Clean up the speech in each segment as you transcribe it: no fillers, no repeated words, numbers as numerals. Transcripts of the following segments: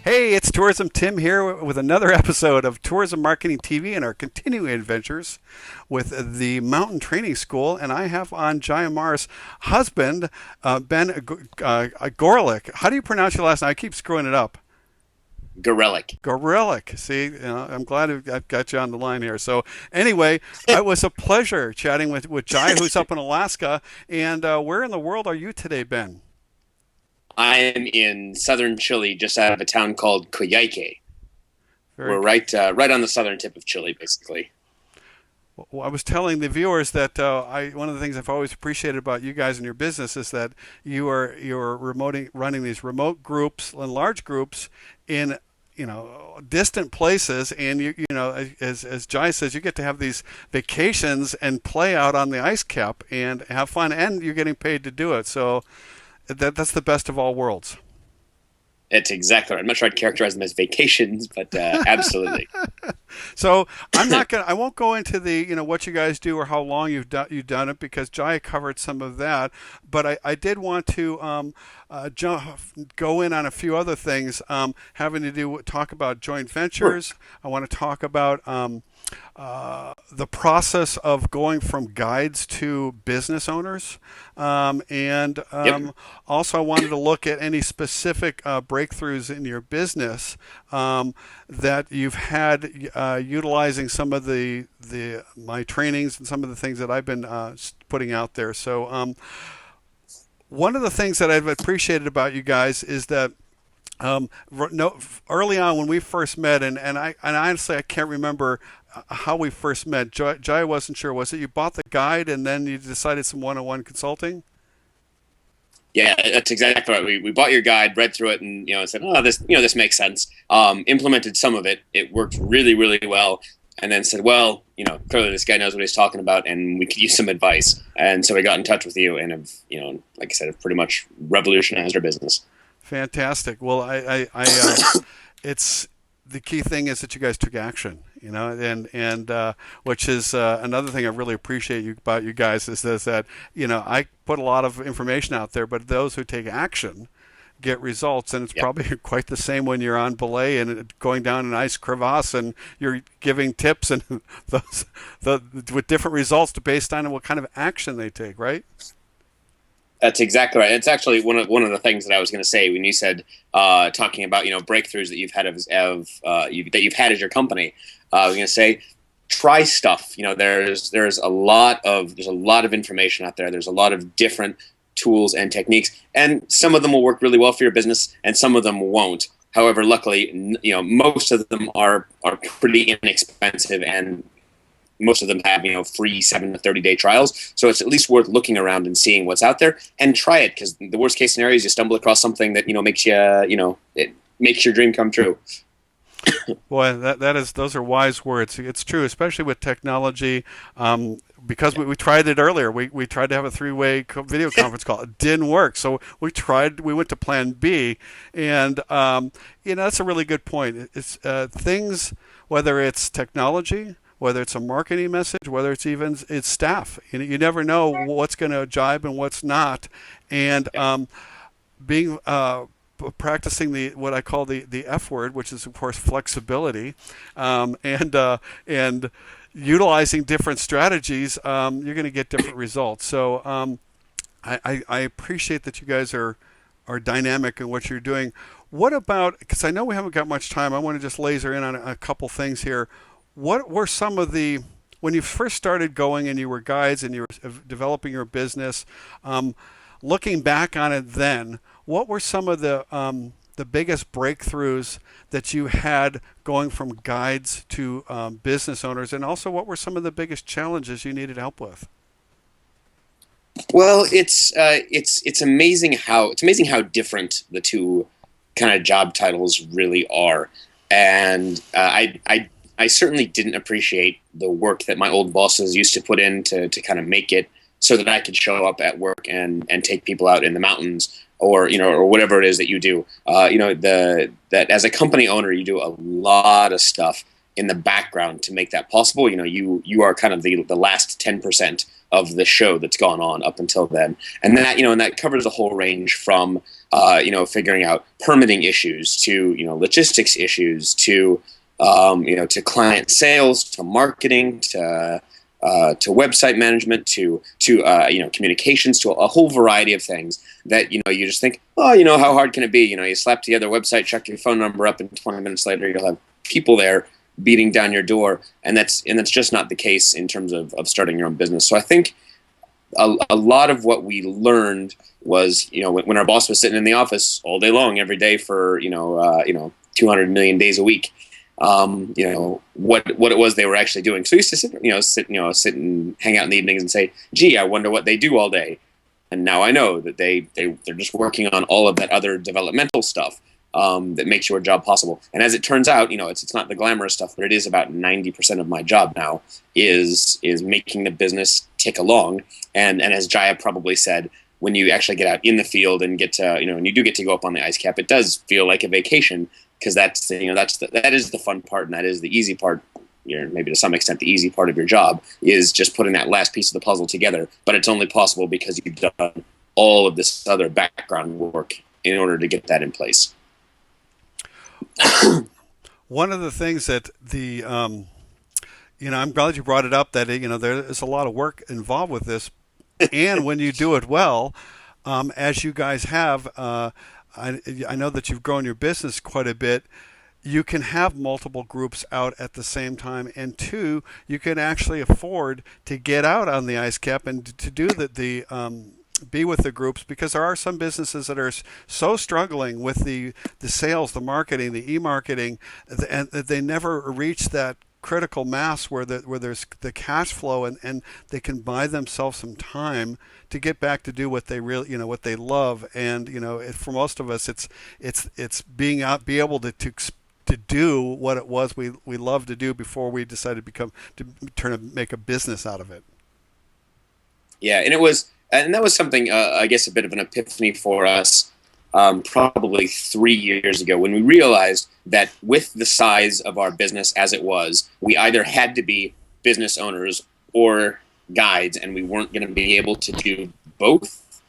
Hey, it's Tourism Tim here with another episode of Tourism Marketing TV and our continuing adventures with the Mountain Training School. And I have on Jai Amar's husband, Ben Gorelick. How do you pronounce your last name? I keep screwing it up. Gorelick. Gorelick. See, I'm glad I've got you on the line here. So, anyway, it was a pleasure chatting with Jai, who's up in Alaska. And where in the world are you today, Ben? I am in southern Chile, just out of a town called Coyhaique. Very We're right on the southern tip of Chile, basically. Well, I was telling the viewers that one of the things I've always appreciated about you guys and your business is that you're running these remote groups and large groups in distant places, and as Jai says, you get to have these vacations and play out on the ice cap and have fun, and you're getting paid to do it. So that's the best of all worlds. It's exactly right. I'm not sure I'd characterize them as vacations, but absolutely. So I won't go into the what you guys do or how long you've done it, because Jai covered some of that. But I did want to go in on a few other things having to talk about joint Sure. ventures. I want to talk about the process of going from guides to business owners. And Yep. Also, I wanted to look at any specific breakthroughs in your business that you've had utilizing some of my trainings and some of the things that I've been putting out there. So one of the things that I've appreciated about you guys is that no, early on when we first met, and honestly I can't remember how we first met. Jai wasn't sure. Was it you bought the guide and then you decided some one-on-one consulting? Yeah, that's exactly right. We bought your guide, read through it, and said, oh, this makes sense. Implemented some of it. It worked really, really well. And then said, well, clearly this guy knows what he's talking about, and we could use some advice. And so we got in touch with you, and have, like I said, have pretty much revolutionized our business. Fantastic. Well, it's the key thing is that you guys took action, and which is another thing I really appreciate about you guys is that I put a lot of information out there, but those who take action get results, and it's Yep. probably quite the same when you're on belay and going down an ice crevasse and you're giving tips and with different results based on what kind of action they take, right? That's exactly right. It's actually one of the things that I was going to say when you said talking about breakthroughs that you've had that you've had as your company. I was going to say try stuff. There's a lot of information out there. There's a lot of different tools and techniques, and some of them will work really well for your business, and some of them won't. However, luckily, most of them are pretty inexpensive, and most of them have free 7 to 30-day trials, so it's at least worth looking around and seeing what's out there and try it, because the worst case scenario is you stumble across something that makes it makes your dream come true. Boy, those are wise words. It's true, especially with technology. Because we tried it earlier. We tried to have a three-way video conference call. It didn't work. So we went to plan B. And, that's a really good point. It's things, whether it's technology, whether it's a marketing message, whether it's staff. You never know what's going to jibe and what's not. And being practicing what I call the F word, which is of course flexibility, and utilizing different strategies, you're going to get different results. So I appreciate that you guys are dynamic in what you're doing. What about, because I know we haven't got much time, I want to just laser in on a couple things here. What were some of when you first started going and you were guides and you were developing your business, looking back on it then, what were some of the biggest breakthroughs that you had going from guides to business owners, and also what were some of the biggest challenges you needed help with? Well, it's amazing how different the two kind of job titles really are, and I certainly didn't appreciate the work that my old bosses used to put in to kind of make it so that I could show up at work and take people out in the mountains, or whatever it is that you do. That as a company owner, you do a lot of stuff in the background to make that possible. You are kind of the last 10% of the show that's gone on up until then. And that, and that covers a whole range from, figuring out permitting issues to, logistics issues to, to client sales, to marketing, to website management, to communications, to a whole variety of things that, you just think, oh, how hard can it be? You slap together a website, check your phone number up, and 20 minutes later you'll have people there beating down your door. And that's just not the case in terms of starting your own business. So I think a lot of what we learned was, when our boss was sitting in the office all day long, every day for, 200 million days a week, what it was they were actually doing. So we used to sit and hang out in the evenings and say, gee, I wonder what they do all day. And now I know that they're just working on all of that other developmental stuff that makes your job possible. And as it turns out, it's not the glamorous stuff, but it is about 90% of my job now is making the business tick along. And as Jaya probably said, when you actually get out in the field and get to, when you do get to go up on the ice cap, it does feel like a vacation, because that is the fun part, and that is the easy part. Maybe to some extent the easy part of your job is just putting that last piece of the puzzle together. But it's only possible because you've done all of this other background work in order to get that in place. One of the things that I'm glad you brought it up, that there is a lot of work involved with this, and when you do it well, as you guys have, I know that you've grown your business quite a bit. You can have multiple groups out at the same time, and two, you can actually afford to get out on the ice cap and to do be with the groups, because there are some businesses that are so struggling with the sales, the marketing, the e-marketing, and they never reach that critical mass where there's the cash flow, and they can buy themselves some time to get back to do what they really, what they love. And for most of us, it's being out, be able to do what it was we loved to do before we decided to make a business out of it. Yeah, and that was something, I guess, a bit of an epiphany for us, probably 3 years ago, when we realized that with the size of our business as it was, we either had to be business owners or guides, and we weren't going to be able to do both.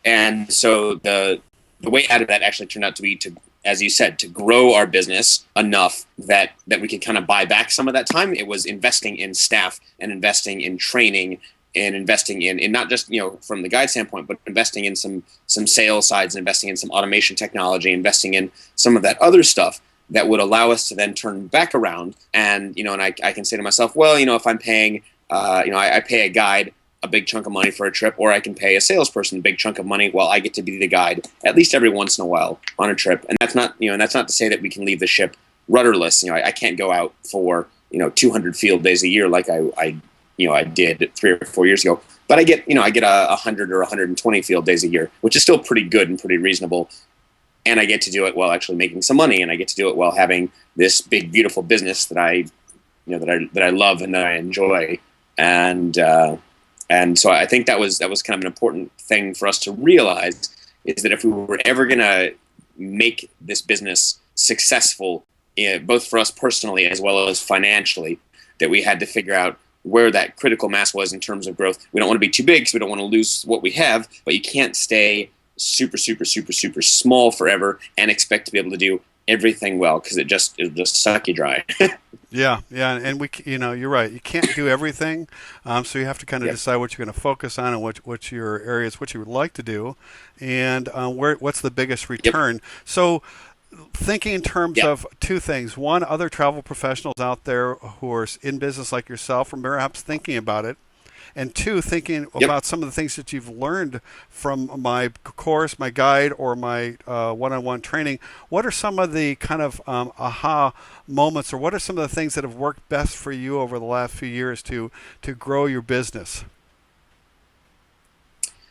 And so the way out of that actually turned out to be as you said, to grow our business enough that we could kind of buy back some of that time. It was investing in staff and investing in training and investing in not just, from the guide standpoint, but investing in some sales sides, investing in some automation technology, investing in some of that other stuff that would allow us to then turn back around. And, and I can say to myself, well, if I'm paying, I pay a guide a big chunk of money for a trip, or I can pay a salesperson a big chunk of money while I get to be the guide at least every once in a while on a trip. And that's not, that's not to say that we can leave the ship rudderless. I can't go out for, 200 field days a year like I did 3 or 4 years ago. But I get 100 or 120 field days a year, which is still pretty good and pretty reasonable. And I get to do it while actually making some money, and I get to do it while having this big, beautiful business that I love and that I enjoy. And so I think that was kind of an important thing for us to realize, is that if we were ever going to make this business successful, both for us personally as well as financially, that we had to figure out where that critical mass was in terms of growth. We don't want to be too big because we don't want to lose what we have, but you can't stay super, super, super, super small forever and expect to be able to do everything well, because it'll just suck you dry. Yeah, and you're right. You can't do everything, so you have to kind of decide what you're going to focus on and what your areas, what you would like to do, and what's the biggest return. Yep. So, thinking in terms of two things: one, other travel professionals out there who are in business like yourself, or perhaps thinking about it. And two, thinking about some of the things that you've learned from my course, my guide, or my one-on-one training. What are some of the kind of aha moments, or what are some of the things that have worked best for you over the last few years to grow your business?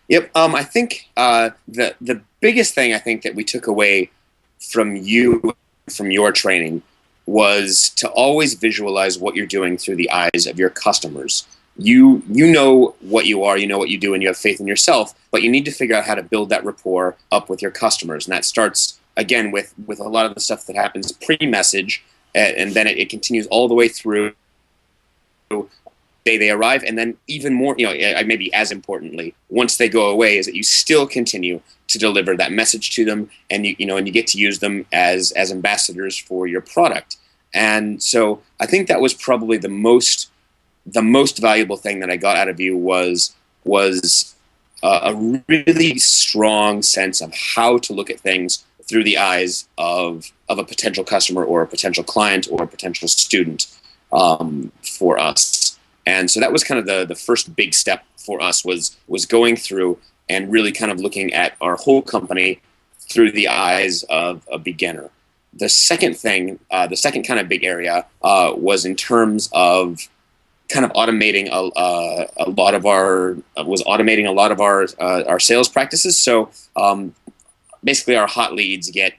Yep. I think the biggest thing I think that we took away from your training was to always visualize what you're doing through the eyes of your customers. You know what you are, you know what you do, and you have faith in yourself, but you need to figure out how to build that rapport up with your customers. And that starts, again, with a lot of the stuff that happens pre-message, and then it continues all the way through day they arrive, and then even more, maybe as importantly, once they go away, is that you still continue to deliver that message to them, and you get to use them as ambassadors for your product. And so I think that was probably the most valuable thing that I got out of you was a really strong sense of how to look at things through the eyes of a potential customer or a potential client or a potential student for us. And so that was kind of the first big step for us was going through and really kind of looking at our whole company through the eyes of a beginner. The second thing, the second kind of big area was in terms of kind of automating a lot of our sales practices. So basically, our hot leads get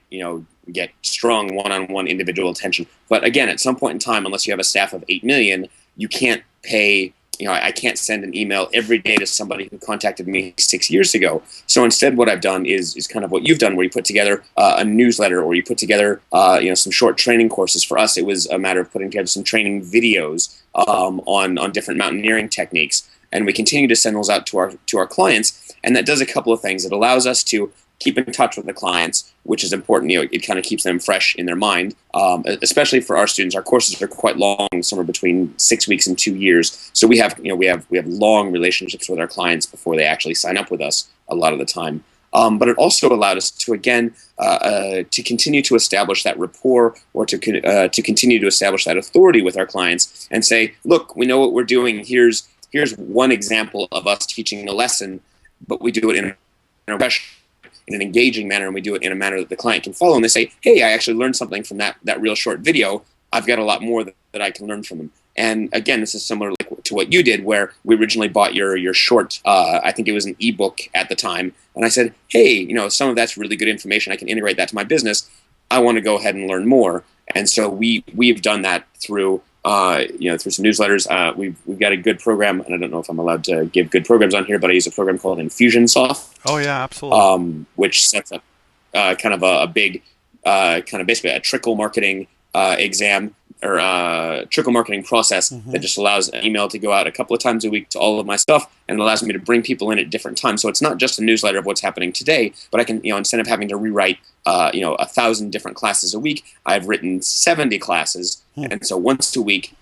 strong one-on-one individual attention. But again, at some point in time, unless you have a staff of 8 million, you can't pay. I can't send an email every day to somebody who contacted me 6 years ago. So instead, what I've done is kind of what you've done, where you put together a newsletter, or you put together some short training courses. For us, it was a matter of putting together some training videos on different mountaineering techniques, and we continue to send those out to our clients. And that does a couple of things. It allows us to keep in touch with the clients, which is important. It kind of keeps them fresh in their mind, especially for our students. Our courses are quite long, somewhere between 6 weeks and 2 years. So we have long relationships with our clients before they actually sign up with us a lot of the time. But it also allowed us to, again, to continue to establish that rapport, or to continue to establish that authority with our clients and say, look, we know what we're doing. Here's one example of us teaching a lesson, but we do it in an engaging manner, and we do it in a manner that the client can follow. And they say, hey, I actually learned something from that real short video. I've got a lot more that I can learn from them. And again, this is similar to what you did, where we originally bought your short, I think it was an ebook at the time. And I said, hey, some of that's really good information. I can integrate that to my business. I want to go ahead and learn more. And so we've done that through through some newsletters. We've got a good program, and I don't know if I'm allowed to give good programs on here, but I use a program called Infusionsoft. Oh yeah, absolutely. Which sets up kind of a big, kind of basically a trickle marketing exam, or trickle marketing process that just allows an email to go out a couple of times a week to all of my stuff, and it allows me to bring people in at different times. So it's not just a newsletter of what's happening today, but I can, instead of having to rewrite 1,000 different classes a week, I've written 70 classes. And so once a week,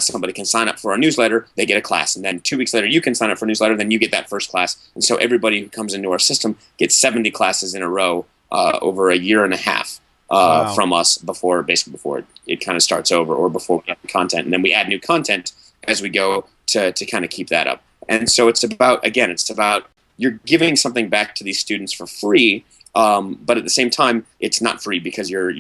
somebody can sign up for our newsletter, they get a class, and then 2 weeks later you can sign up for a newsletter, then you get that first class. And so everybody who comes into our system gets 70 classes in a row over a year and a half. Wow. From us before it kind of starts over, or before we have the content, and then we add new content as we go to kind of keep that up. And so it's about you're giving something back to these students for free, but at the same time it's not free, because they're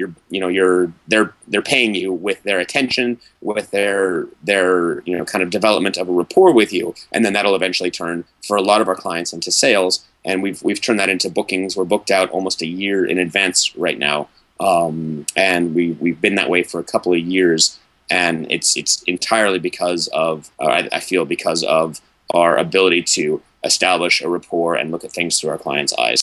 paying you with their attention, with their kind of development of a rapport with you, and then that'll eventually turn for a lot of our clients into sales. And we've turned that into bookings. We're booked out almost a year in advance right now. And we've been that way for a couple of years, and it's entirely because of I feel because of our ability to establish a rapport and look at things through our clients' eyes.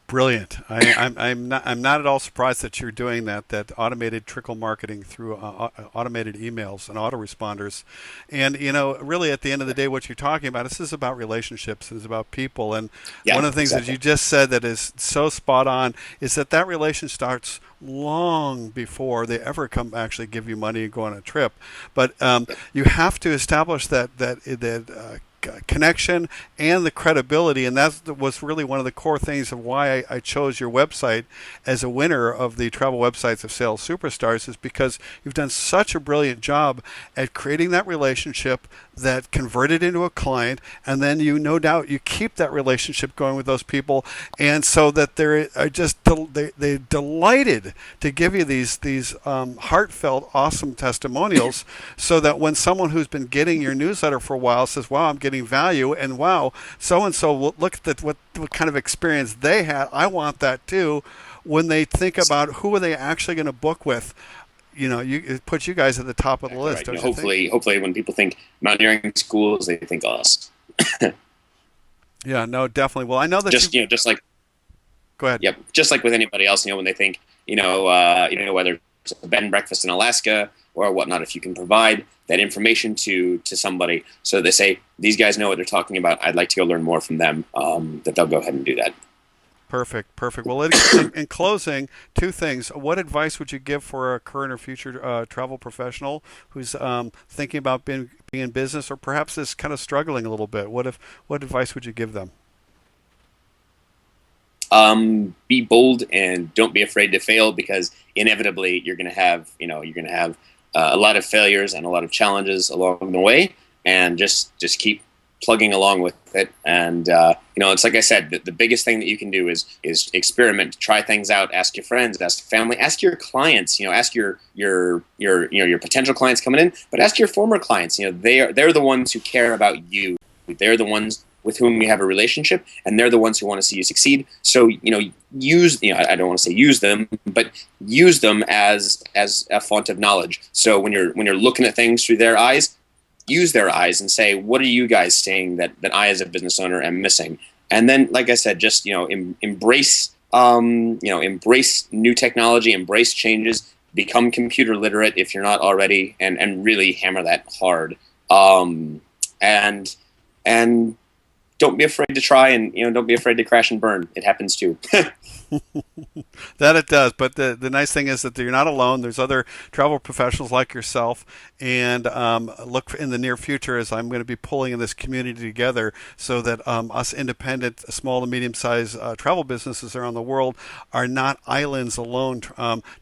Brilliant. I'm not at all surprised that you're doing that automated trickle marketing through automated emails and autoresponders. And really at the end of the day, what you're talking about, this is about relationships. It's about people. And one of the things that you just said that is so spot on is that relation starts long before they ever come actually give you money and go on a trip. But you have to establish that connection and the credibility, and that was really one of the core things of why I chose your website as a winner of the Travel Websites of Sales Superstars, is because you've done such a brilliant job at creating that relationship that converted into a client, and then no doubt you keep that relationship going with those people, and so that they're delighted to give you these heartfelt, awesome testimonials, so that when someone who's been getting your newsletter for a while says, wow, I'm getting value, and wow, so-and-so, look at what kind of experience they had, I want that too. When they think about who are they actually going to book with, it puts you guys at the top of the list. Right. Hopefully when people think mountaineering schools, they think us. Yeah, no, definitely. Well, I know that just like, go ahead. Yep. Just like with anybody else, when they think, whether it's a bed and breakfast in Alaska, or whatnot, if you can provide that information to somebody so they say, these guys know what they're talking about, I'd like to go learn more from them, that they'll go ahead and do that. Perfect, perfect. Well, in closing, two things. What advice would you give for a current or future travel professional who's thinking about being in business, or perhaps is kind of struggling a little bit? What advice would you give them? Be bold and don't be afraid to fail, because inevitably you're going to have, a lot of failures and a lot of challenges along the way, and just keep plugging along with it. And it's like I said, the biggest thing that you can do is experiment, try things out, ask your friends, ask family, ask your clients, ask your potential clients coming in, but ask your former clients. They're the ones who care about you. They're the ones with whom you have a relationship, and they're the ones who want to see you succeed. So, use, I don't want to say use them, but use them as a font of knowledge. So when you're looking at things through their eyes, use their eyes and say, what are you guys saying that I as a business owner am missing? And then, like I said, just, embrace new technology, embrace changes, become computer literate if you're not already, and really hammer that hard. And don't be afraid to try, and don't be afraid to crash and burn. It happens too. That it does, but the nice thing is that you're not alone. There's other travel professionals like yourself, and look in the near future as I'm going to be pulling in this community together so that us independent, small to medium-sized travel businesses around the world are not islands alone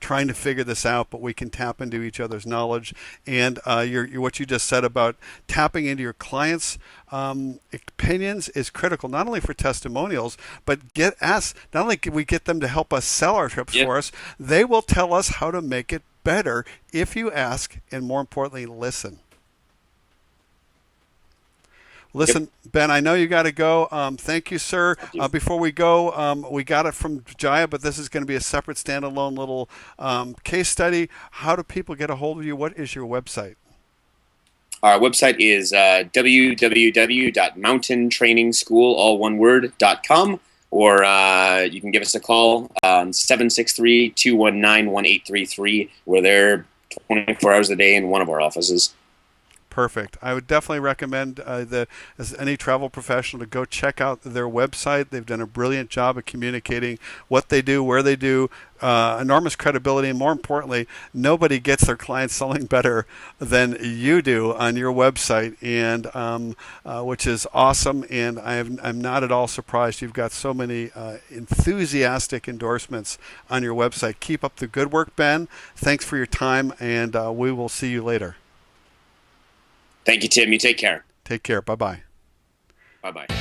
trying to figure this out, but we can tap into each other's knowledge. And what you just said about tapping into your clients' opinions is critical, not only for testimonials, but not only can we get them to help us sell our trips for us, they will tell us how to make it better if you ask, and more importantly, listen. Ben, I know you got to go. Thank you, sir. Before we go, we got it from Jaya, but this is going to be a separate standalone little case study. How do people get a hold of you? What is your website? Our website is www.mountaintrainingschool.com, or you can give us a call, 763-219-1833. We're there 24 hours a day in one of our offices. Perfect. I would definitely recommend as any travel professional to go check out their website. They've done a brilliant job of communicating what they do, where they do, enormous credibility, and more importantly, nobody gets their clients selling better than you do on your website, and which is awesome. And I'm not at all surprised you've got so many enthusiastic endorsements on your website. Keep up the good work, Ben. Thanks for your time, and we will see you later. Thank you, Tim. You take care. Take care. Bye-bye. Bye-bye.